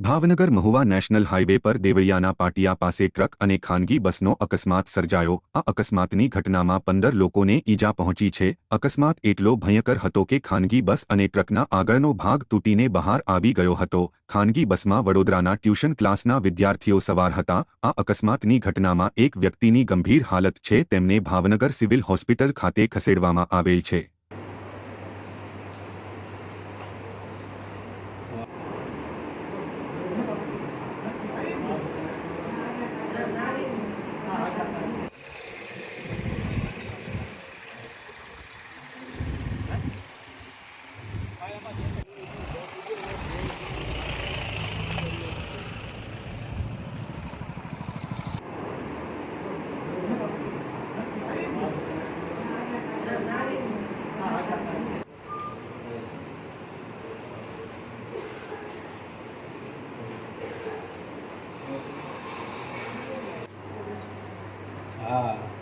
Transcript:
Bhavnagar Mahuva national highway પર દેવળિયાના પાટિયા પાસે truck અને ખાનગી બસનો અકસ્માત સર્જાયો। આ અકસ્માતની ઘટનામાં 15 લોકોને ઈજા પહોંચી છે। અકસ્માત એટલો ભયંકર હતો કે ખાનગી બસ અને ટ્રકના આગળનો ભાગ તૂટીને બહાર આવી ગયો હતો। ખાનગી બસમાં વડોદરાના ટ્યુશન ક્લાસના વિદ્યાર્થીઓ સવાર હતા। આ અકસ્માતની ઘટનામાં એક વ્યક્તિની ગંભીર હાલત છે, તેમને ભાવનગર સિવિલ હોસ્પિટલ ખાતે ખસેડવામાં આવેલ છે। હા